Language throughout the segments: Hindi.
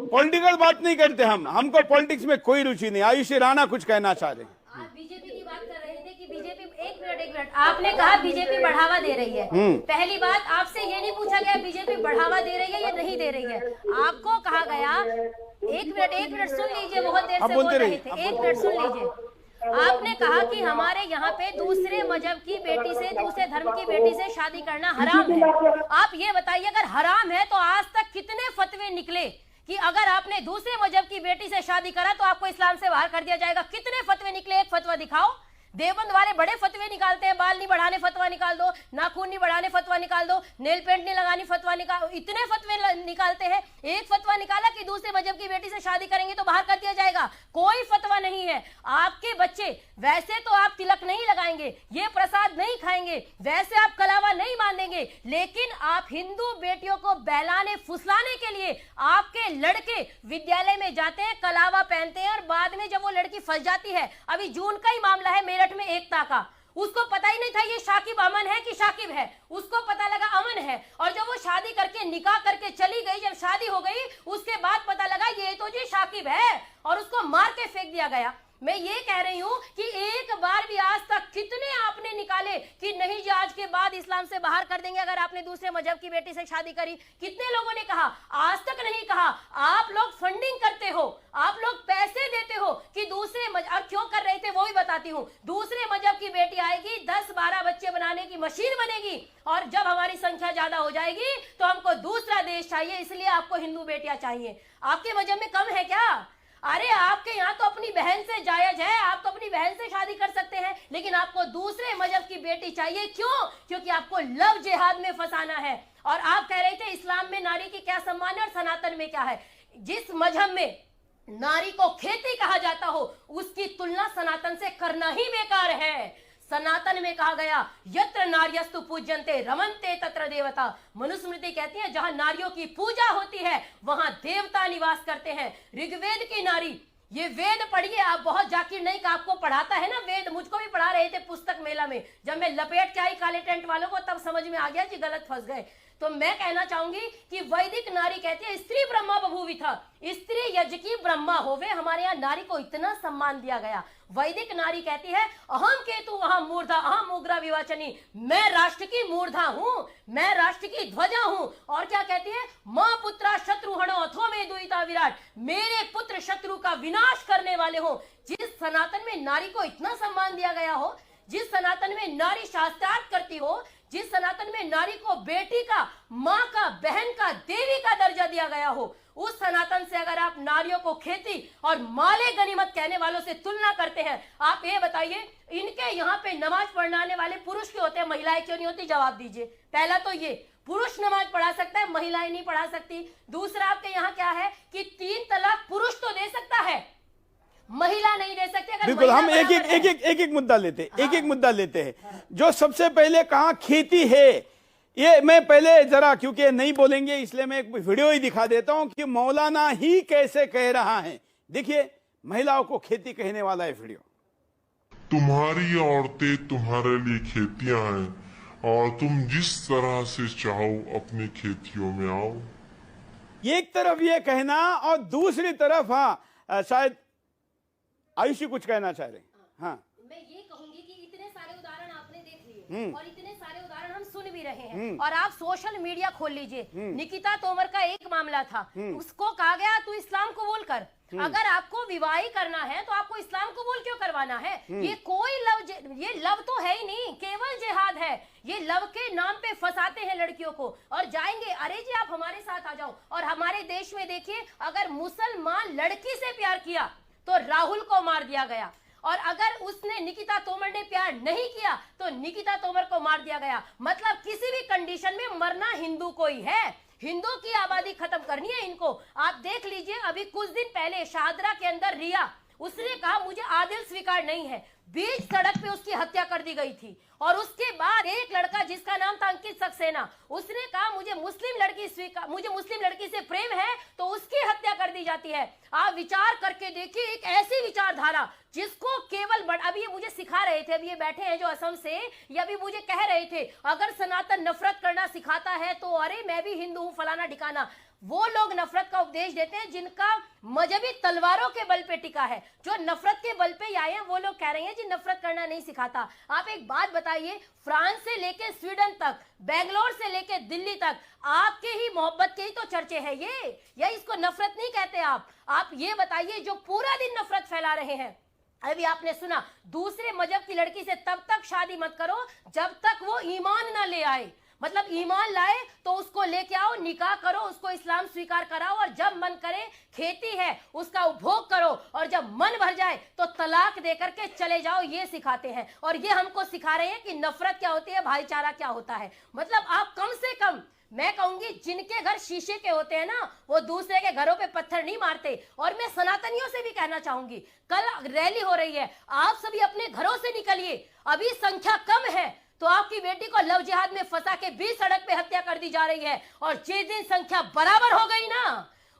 पॉलिटिकल बात नहीं करते हमको पॉलिटिक्स में कोई रुचि नहीं। आयुषी राणा कुछ कहना चाह रहे हैं। आप बीजेपी की बात कर रहे थे कि बीजेपी, एक मिनट, आपने कहा बीजेपी बढ़ावा दे रही है। पहली बात, आपसे ये नहीं पूछा गया बीजेपी बढ़ावा दे रही है या नहीं दे रही है। आपको कहा गया, एक मिनट सुन लीजिए, बहुत देर से बोल रहे थे, एक मिनट सुन लीजिए। आपने कहा कि हमारे यहाँ पे दूसरे मजहब की बेटी से, दूसरे धर्म की बेटी से शादी करना हराम है। आप ये बताइए, अगर हराम है तो आज तक कितने फतवे निकले कि अगर आपने दूसरे मजहब की बेटी से शादी करा तो आपको इस्लाम से बाहर कर दिया जाएगा? कितने फतवे निकले? एक फतवा दिखाओ। देवबंद वाले बड़े फतवे निकालते हैं, बाल नहीं बढ़ाने फतवा निकाल दो, नाखून नहीं बढ़ाने फतवा निकाल दो, नेल पेंट नहीं लगानी फतवा निकाल, इतने फतवे निकालते हैं। एक फतवा निकाला कि दूसरे मजहब की बेटी से शादी करेंगे तो बाहर कर दिया जाएगा। कोई फतवा नहीं है। आपके बच्चे, वैसे तो आप तिलक नहीं लगाएंगे, ये प्रसाद नहीं खाएंगे, वैसे आप कलावा नहीं बांधेंगे, लेकिन आप हिंदू बेटियों को बहलाने फुसलाने के लिए आपके लड़के विद्यालय में जाते हैं, कलावा पहनते हैं, और बाद में जब वो लड़की फंस जाती है, अभी जून का ही मामला है मेरठ में एकता का, उसको पता ही नहीं था ये शाकिब अमन है कि शाकिब है, उसको पता लगा अमन है, और जब वो शादी करके निकाह करके चली गई, जब शादी हो गई उसके बाद पता लगा ये तो जी शाकिब है, और उसको मार के फेंक दिया गया। मैं ये कह रही हूं कि एक बार भी आज तक कितने आपने निकाले कि नहीं जी आज के बाद इस्लाम से बाहर कर देंगे अगर आपने दूसरे मजहब की बेटी से शादी करी? कितने लोगों ने कहा? आज तक नहीं कहा। आप लोग फंडिंग करते हो, आप लोग पैसे देते हो कि दूसरे मजहब, क्यों कर रहे थे वो भी बताती हूँ। दूसरे मजहब की बेटी आएगी, 10-12 बच्चे बनाने की मशीन बनेगी, और जब हमारी संख्या ज्यादा हो जाएगी तो हमको दूसरा देश चाहिए, इसलिए आपको हिंदू बेटियां चाहिए। आपके मजहब में कम है क्या? अरे आपके यहाँ तो अपनी बहन से जायज है, आप तो अपनी बहन से शादी कर सकते हैं, लेकिन आपको दूसरे मजहब की बेटी चाहिए। क्यों? क्योंकि आपको लव जिहाद में फंसाना है। और आप कह रहे थे इस्लाम में नारी की क्या सम्मान है और सनातन में क्या है। जिस मजहब में नारी को खेती कहा जाता हो, उसकी तुलना सनातन से करना ही बेकार है। सनातन में कहा गया यत्र नार्यस्तु पूज्यन्ते रमन्ते तत्र देवता। मनुस्मृति कहती है जहां नारियों की पूजा होती है वहां देवता निवास करते हैं। ऋग्वेद की नारी, ये वेद पढ़िए आप, बहुत जाकिर नहीं का आपको पढ़ाता है ना वेद, मुझको भी पढ़ा रहे थे पुस्तक मेला में, जब मैं लपेट के आई काले टेंट वालों को तब समझ में आ गया कि गलत फंस गए। तो मैं कहना चाहूंगी कि वैदिक नारी कहती है स्त्री ब्रह्मा बभूविथा, स्त्री यज्ञ ब्रह्मा होवे। हमारे यहाँ नारी को इतना सम्मान दिया गया। वैदिक नारी कहती है अहम केतु अहम मूर्धा अहम उग्रा विवाचनी, मैं राष्ट्र की मूर्धा हूँ, मैं राष्ट्र की ध्वजा हूँ। और क्या कहती है? माँ पुत्रा शत्रुहणो अथो में दुहिता विराट, मेरे पुत्र शत्रु का विनाश करने वाले हो। जिस सनातन में नारी को इतना सम्मान दिया गया हो, जिस सनातन में नारी शास्त्रार्थ करती हो, जिस सनातन में नारी को बेटी का, माँ का, बहन का, देवी का दर्जा दिया गया हो, उस सनातन से अगर आप नारियों को खेती और माले गनीमत कहने वालों से तुलना करते हैं, आप ये बताइए इनके यहाँ पे नमाज पढ़ने वाले पुरुष क्यों होते हैं, महिलाएं क्यों नहीं होती? जवाब दीजिए। पहला तो ये, पुरुष नमाज पढ़ा सकता है, महिलाएं नहीं पढ़ा सकती। दूसरा आपके यहाँ क्या है कि 3 तलाक पुरुष तो दे सकता है, महिला नहीं दे सकती। अगर बिल्कुल, हम एक मुद्दा लेते हैं, एक मुद्दा लेते हैं। जो सबसे पहले कहा खेती है, ये मैं पहले जरा, क्योंकि नहीं बोलेंगे इसलिए मैं एक वीडियो ही दिखा देता हूं कि मौलाना ही कैसे कह रहा है। देखिए, महिलाओं को खेती कहने वाला है वीडियो। तुम्हारी औरतें तुम्हारे लिए खेतियां हैं और तुम जिस तरह से चाहो अपनी खेतियों में आओ। एक तरफ ये कहना और दूसरी तरफ, हाँ शायद आयुषी कुछ कहना चाह रहे हैं। हाँ, मैं ये कहूंगी कि इतने सारे उदाहरण आपने देख लिए और इतने सारे उदाहरण हम सुन भी रहे हैं, और आप सोशल मीडिया खोल लीजिए। निकिता तोमर का एक मामला था, उसको कहा गया तू इस्लाम कबूल कर। अगर आपको विवाह करना है तो आपको इस्लाम कबूल क्यों करवाना है? ये कोई लव, ये लव तो है ही नहीं, केवल जिहाद है। ये लव के नाम पे फंसाते हैं लड़कियों को और जाएंगे, अरे जी आप हमारे साथ आ जाओ। और हमारे देश में देखिए, अगर मुसलमान लड़की से प्यार किया तो राहुल को मार दिया गया, और अगर उसने निकिता तोमर ने प्यार नहीं किया तो निकिता तोमर को मार दिया गया। मतलब किसी भी कंडीशन में मरना हिंदू को ही है, हिंदू की आबादी खत्म करनी है इनको। आप देख लीजिए, अभी कुछ दिन पहले शाहदरा के अंदर रिया, उसने कहा मुझे आदिल स्वीकार नहीं है, बीच सड़क पे उसकी हत्या कर दी गई थी। और उसके बाद एक लड़का जिसका नाम था अंकित सक्सेना, उसने कहा मुझे मुस्लिम लड़की से प्रेम है, तो उसकी हत्या कर दी दी जाती है। आप विचार करके देखिए, एक ऐसी विचारधारा जिसको केवल अभी ये मुझे सिखा रहे थे, अभी ये बैठे हैं जो असम से, ये अभी मुझे कह रहे थे अगर सनातन नफरत करना सिखाता है तो अरे मैं भी हिंदू हूं फलाना ठिकाना। वो लोग नफरत का उपदेश देते हैं जिनका मजहबी तलवारों के बल पे टिका है, जो नफरत के बल पे आए हैं, वो लोग कह रहे हैं जी नफरत करना नहीं सिखाता। आप एक बात बताइए, फ्रांस से लेके स्वीडन तक, बेंगलोर से लेके दिल्ली तक आपके ही मोहब्बत के ही तो चर्चे हैं ये, या इसको नफरत नहीं कहते आप ये बताइए जो पूरा दिन नफरत फैला रहे हैं। अभी आपने सुना दूसरे मजहब की लड़की से तब तक शादी मत करो जब तक वो ईमान ना ले आए, मतलब ईमान लाए तो उसको लेके आओ, निकाह करो, उसको इस्लाम स्वीकार कराओ, और जब मन करे खेती है उसका उपभोग करो, और जब मन भर जाए तो तलाक दे करके चले जाओ। ये सिखाते हैं, और ये हमको सिखा रहे हैं कि नफरत क्या होती है, भाईचारा क्या होता है। मतलब आप कम से कम, मैं कहूंगी जिनके घर शीशे के होते हैं ना, वो दूसरे के घरों पे पत्थर नहीं मारते। और मैं सनातनियों से भी कहना चाहूंगी, कल रैली हो रही है, आप सभी अपने घरों से निकलिए, अभी संख्या कम है तो आपकी बेटी को लव जिहाद में फंसा के 20 सड़क पे हत्या कर दी जा रही है, और जिस दिन संख्या बराबर हो गई ना,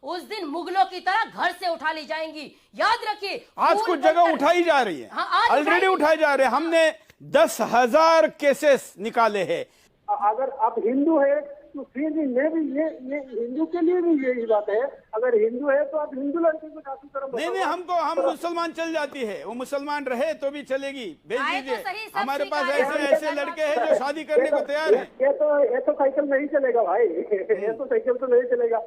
उस दिन मुगलों की तरह घर से उठा ली जाएंगी। याद रखिए, आज कुछ जगह उठाई जा रही है, ऑलरेडी उठाई जा रहे हैं। हमने 10,000 केसेस निकाले हैं। अगर आप हिंदू है तो फिर भी मैं भी ये हिंदू के लिए भी यही बात है, अगर हिंदू है तो आप हिंदू लड़के को शादी करो। नहीं, हम मुसलमान चल जाती है, वो मुसलमान रहे तो भी चलेगी, भेज दीजिए। हमारे पास ऐसे लड़के हैं जो शादी करने को तैयार हैं। ये तो साइकिल नहीं चलेगा भाई, ये तो साइकिल तो नहीं चलेगा।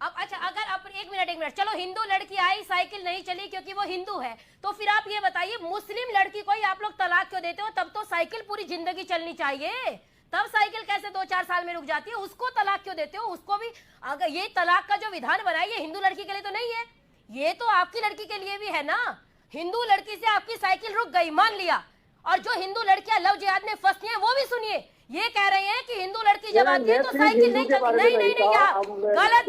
अब अच्छा, अगर आप एक मिनट चलो, हिंदू लड़की आई, साइकिल नहीं चली क्योंकि वो हिंदू है, तो फिर आप ये बताइए मुस्लिम लड़की को ही आप लोग तलाक क्यों देते हो? तब तो साइकिल पूरी जिंदगी चलनी चाहिए, तब साइकिल कैसे 2-4 साल में रुक जाती है? उसको तलाक क्यों देते हो? उसको भी, अगर ये तलाक का जो विधान बनाया ये हिंदू लड़की के लिए तो नहीं है, ये तो आपकी लड़की के लिए भी है ना। हिंदू लड़की से आपकी साइकिल रुक गई, मान लिया, और जो हिंदू लड़कियां लव जिहाद में फंसती हैं वो भी सुनिए, ये कह रहे हैं कि हिंदू लड़की जब आती है तो साइकिल नहीं चलती। नहीं,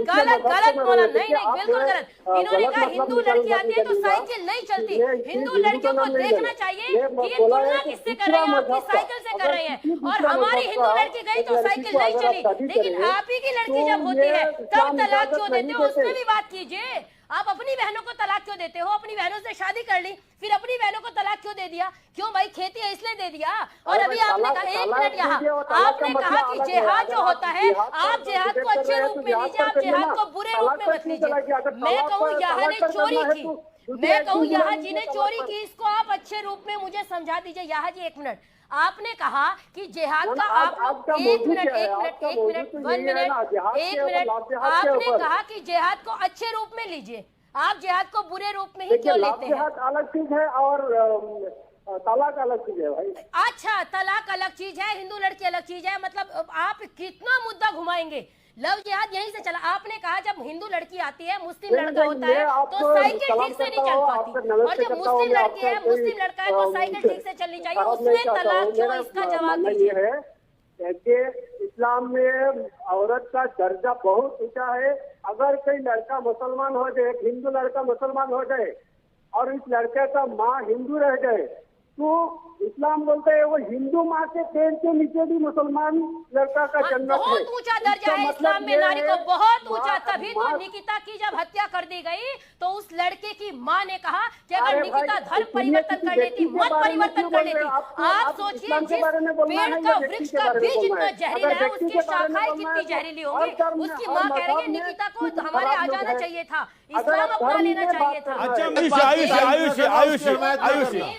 गलत बोला, नहीं, बिल्कुल गलत। इन्होंने कहा हिंदू लड़की आती है तो साइकिल नहीं चलती। हिंदू लड़कियों को देखना चाहिए कि ये तुलना किससे कर रहे हैं, आपकी साइकिल से कर रहे हैं। और हमारी हिंदू लड़की गई तो साइकिल नहीं चली, लेकिन आप ही की लड़की जब होती है तब तलाक क्यों देते हो? उसमें भी बात कीजिए। आप अपनी बहनों को तलाक क्यों देते हो? अपनी बहनों से शादी कर ली, फिर अपनी बहनों को तलाक क्यों दे दिया? क्यों भाई, खेती है इसलिए दे दिया। और अभी आपने कहा, एक मिनट, यहाँ आपने कहा कि जिहाद जो होता है, आप जिहाद को अच्छे रूप में लीजिए, आप जिहाद को बुरे रूप में मत लीजिए। मैं कहूँ यहाँ ने चोरी की, मैं कहूँ यहाँ जी ने चोरी की, इसको आप अच्छे रूप में मुझे समझा दीजिए। यहाँ जी एक मिनट, आपने कहा कि जिहाद का आप लोग एक मिनट, आपने कहा कि जिहाद को अच्छे रूप में लीजिए, आप जिहाद को बुरे रूप में ही क्यों लेते हैं? अलग चीज है और तलाक अलग चीज है भाई। अच्छा, तलाक अलग चीज है, हिंदू लड़की अलग चीज है, मतलब आप कितना मुद्दा घुमाएंगे? लव जिहाद यहीं से चला। आपने कहा जब हिंदू लड़की आती है, मुस्लिम लड़का होता है तो साइकिल ठीक से नहीं चल पाती, और जब मुस्लिम लड़की है, मुस्लिम लड़का है तो साइकिल ठीक से चलनी चाहिए, उसमें तलाक क्यों? इसका जवाब दीजिए। है कि इस्लाम में औरत का दर्जा बहुत ऊंचा है। अगर कोई लड़का मुसलमान हो जाए, हिंदू लड़का मुसलमान हो जाए और इस लड़के का माँ हिंदू रह जाए, तो इस्लाम बोलते है वो हिंदू माँ के पेट के नीचे भी मुसलमान लड़का का जन्नत है। बहुत ऊंचा दर्जा है इस्लाम में नारी को, बहुत ऊंचा। तभी तो निकिता की जब हत्या कर दी गई तो उस लड़के की माँ ने कहा कि अगर निकिता धर्म परिवर्तन कर लेती, मत परिवर्तन कर लेती। आप सोचिए, जिस पेड़ का, वृक्ष का बीज जितना जहरीला है, उसकी शाखाएं कितनी जहरीली होंगी। उसकी माँ कह रही है निकिता को हमारे आ जाना चाहिए था, इस्लाम अपना लेना चाहिए था।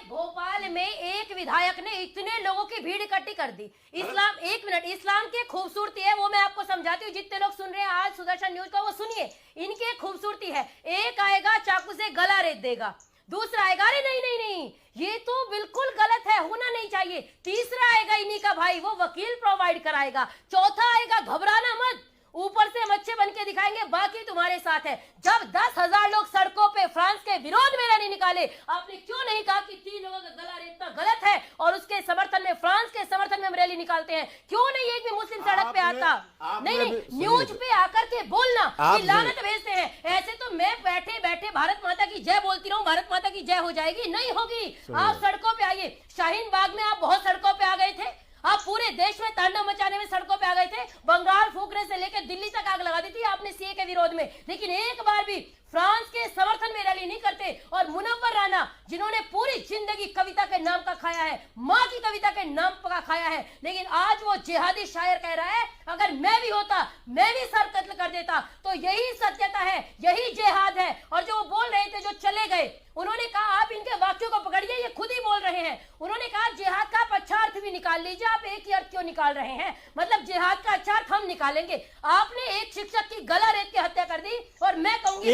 भोपाल में एक विधायक ने इतने लोगों की भीड़ इकट्ठी कर दी। इस्लाम, एक मिनट, इस्लाम की खूबसूरती है वो मैं आपको समझाती हूँ। जितने लोग सुन रहे हैं आज सुदर्शन न्यूज का, वो सुनिए, इनकी एक खूबसूरती है। एक आएगा चाकू से गला रेत देगा, दूसरा आएगा अरे नहीं नहीं नहीं ये तो बिल्कुल गलत है, होना नहीं चाहिए, तीसरा आएगा इन्हीं का भाई, वो वकील प्रोवाइड कराएगा, चौथा आएगा घबराना मत, ऊपर से हम अच्छे बन के दिखाएंगे, बाकी तुम्हारे साथ है। जब 10,000 लोग सड़कों पे फ्रांस के विरोध में रैली निकाले, आपने क्यों नहीं कहा कि 3 लोगों का गला रेतना गलत है और उसके समर्थन में, फ्रांस के समर्थन में हम रैली निकालते हैं? क्यों नहीं एक भी मुस्लिम सड़क पे आता? नहीं, न्यूज पे आकर के बोलना कि लानत भेजते हैं। ऐसे तो मैं बैठे बैठे भारत माता की जय बोलती रहूं, भारत माता की जय हो जाएगी? नहीं होगी। आप सड़कों पे आइए। शाहीन बाग में आप बहुत सड़कों पे आ गए थे, आप पूरे देश में तांडव मचाने में सड़कों पे आ गए थे, बंगाल फूकने से लेकर दिल्ली तक आग लगा दी थी आपने सीए के के विरोध में, लेकिन एक बार भी फ्रांस के समर्थन में रैली नहीं करते। और मुनव्वर राना जिन्होंने पूरी जिंदगी कविता के नाम का खाया है, माँ की कविता के नाम का खाया है, लेकिन आज वो जिहादी शायर कह रहा है अगर मैं भी होता मैं भी सर कत्ल कर देता। तो यही सत्यता है, यही जिहाद है। और जो वो बोल रहे थे, जो चले गए, उन्होंने कहा आप इनके वाक्यों को पकड़िए, ये खुद ही बोल रहे हैं। उन्होंने कहा जिहाद का आप अच्छा अर्थ भी निकाल लीजिए, आप एक ही अर्थ क्यों निकाल रहे हैं, मतलब जिहाद का अच्छा अर्थ हम निकालेंगे। आपने एक शिक्षक की गला रेत के हत्या कर दी और मैं कहूंगी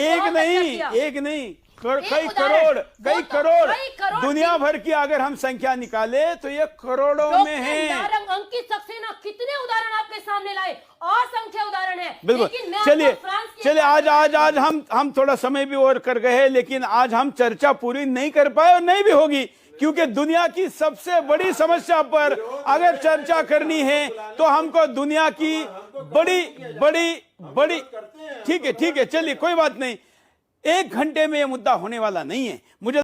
एक नहीं कई करोड़ दुनिया भर की अगर हम संख्या निकाले तो ये करोड़ों में है। अंकित सक्सेना कितने उदाहरण आपके सामने लाए, असंख्य उदाहरण है। बिल्कुल। चलिए आज हम थोड़ा समय भी और कर गए, लेकिन आज हम चर्चा पूरी नहीं कर पाए और नहीं भी होगी, क्योंकि दुनिया की सबसे बड़ी समस्या पर अगर चर्चा करनी है तो हमको दुनिया की बड़ी ठीक है चलिए कोई बात नहीं, 1 घंटे में यह मुद्दा होने वाला नहीं है। मुझे